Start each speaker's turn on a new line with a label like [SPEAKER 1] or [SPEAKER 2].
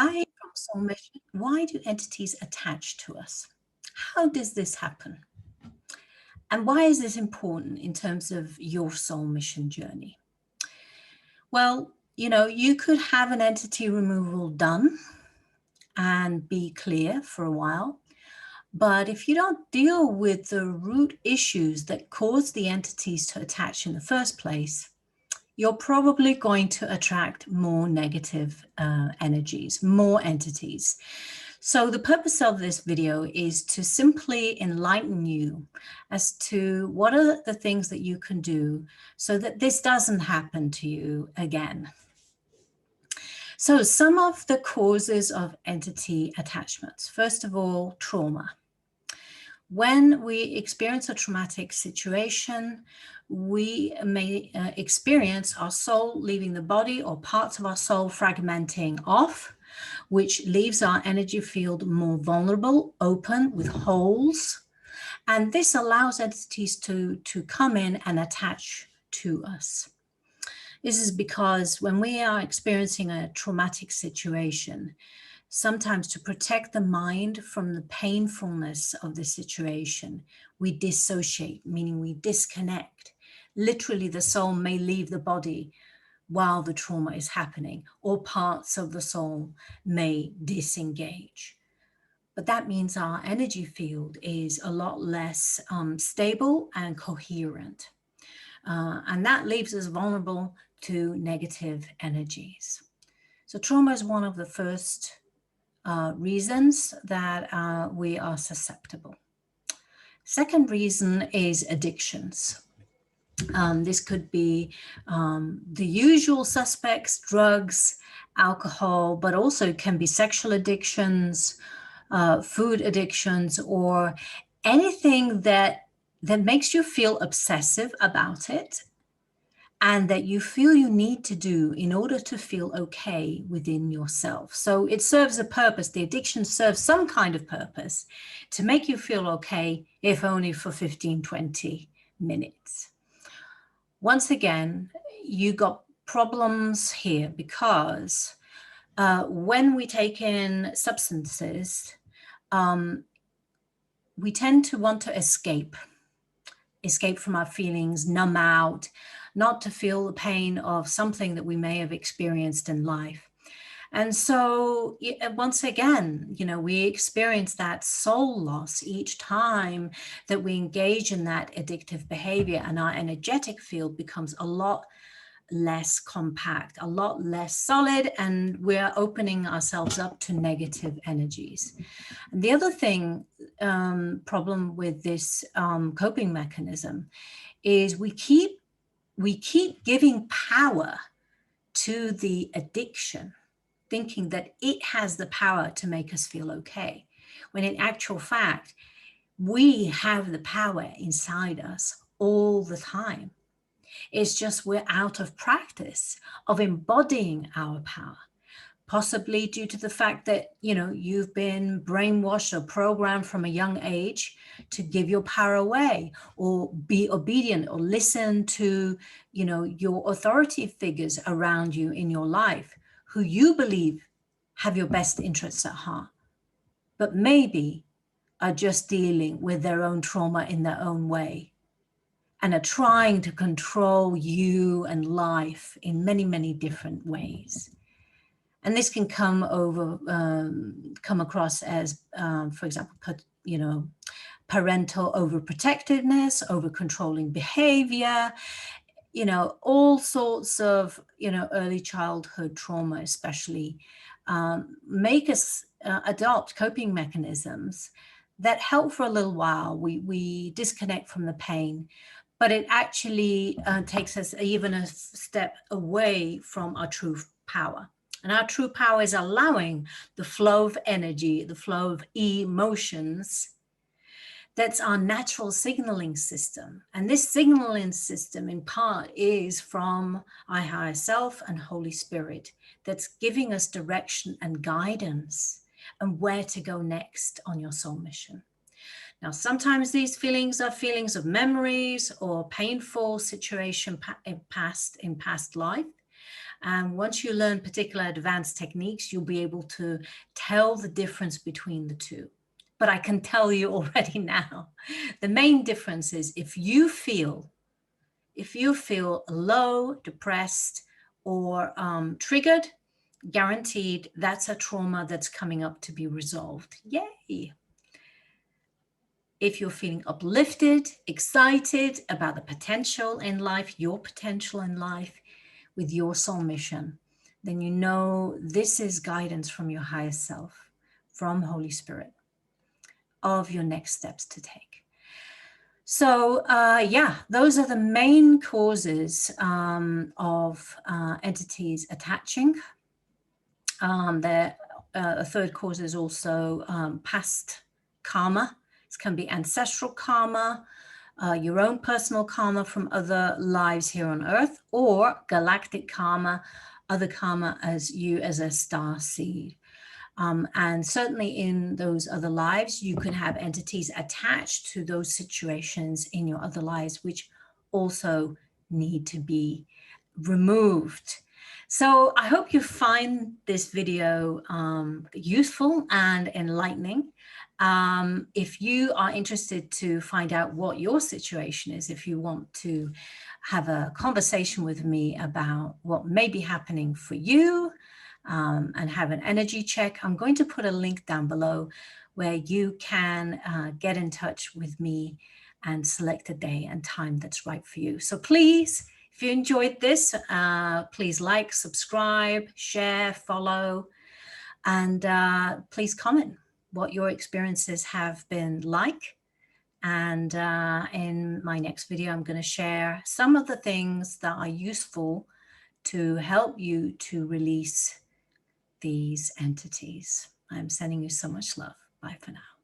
[SPEAKER 1] Hi from Soul Mission. Why do entities attach to us? How does this happen? And why is this important in terms of your soul mission journey? Well, you could have an entity removal done and be clear for a while. But if you don't deal with the root issues that cause the entities to attach in the first place, you're probably going to attract more negative energies, more entities. So the purpose of this video is to simply enlighten you as to what are the things that you can do so that this doesn't happen to you again. So some of the causes of entity attachments. First of all, trauma. When we experience a traumatic situation, we may experience our soul leaving the body or parts of our soul fragmenting off, which leaves our energy field more vulnerable, open with holes. And this allows entities to come in and attach to us. This is because when we are experiencing a traumatic situation, sometimes to protect the mind from the painfulness of the situation, we dissociate, meaning we disconnect. Literally, the soul may leave the body while the trauma is happening, or parts of the soul may disengage. But that means our energy field is a lot less stable and coherent. And that leaves us vulnerable to negative energies. So trauma is one of the first reasons that we are susceptible. Second reason is addictions. This could be the usual suspects, drugs, alcohol, but also can be sexual addictions, food addictions, or anything that makes you feel obsessive about it and that you feel you need to do in order to feel okay within yourself. So it serves a purpose. The addiction serves some kind of purpose to make you feel okay, if only for 15, 20 minutes. Once again, you got problems here because when we take in substances, we tend to want to escape from our feelings, numb out, not to feel the pain of something that we may have experienced in life. And so once again, we experience that soul loss each time that we engage in that addictive behavior, and our energetic field becomes a lot less compact, a lot less solid, and we're opening ourselves up to negative energies. And the other thing, problem with this coping mechanism is we keep giving power to the addiction, thinking that it has the power to make us feel okay, when in actual fact, we have the power inside us all the time. It's just we're out of practice of embodying our power, possibly due to the fact that, you've been brainwashed or programmed from a young age to give your power away or be obedient or listen to, your authority figures around you in your life who you believe have your best interests at heart, but maybe are just dealing with their own trauma in their own way and are trying to control you and life in many, many different ways. And this can come across as, for example, parental overprotectiveness, over-controlling behavior, all sorts of, early childhood trauma, especially, make us adopt coping mechanisms that help for a little while. We disconnect from the pain, but it actually takes us even a step away from our true power. And our true power is allowing the flow of energy, the flow of emotions. That's our natural signaling system. And this signaling system, in part, is from our higher self and Holy Spirit that's giving us direction and guidance and where to go next on your soul mission. Now, sometimes these feelings are feelings of memories or painful situation in past life. And once you learn particular advanced techniques, you'll be able to tell the difference between the two. But I can tell you already now, the main difference is if you feel low, depressed, or triggered, guaranteed that's a trauma that's coming up to be resolved. Yay! If you're feeling uplifted, excited about the potential in life, your potential in life with your soul mission, then you know this is guidance from your higher self, from Holy Spirit, of your next steps to take. So yeah, those are the main causes of entities attaching. A third cause is also past karma. It can be ancestral karma, your own personal karma from other lives here on Earth, or galactic karma, other karma as you as a star seed. And certainly in those other lives, you can have entities attached to those situations in your other lives, which also need to be removed. So I hope you find this video useful and enlightening. If you are interested to find out what your situation is, if you want to have a conversation with me about what may be happening for you, and have an energy check, I'm going to put a link down below where you can get in touch with me and select a day and time that's right for you. So please, if you enjoyed this, please like, subscribe, share, follow, and please comment what your experiences have been like. And in my next video, I'm going to share some of the things that are useful to help you to release these entities. I'm sending you so much love. Bye for now.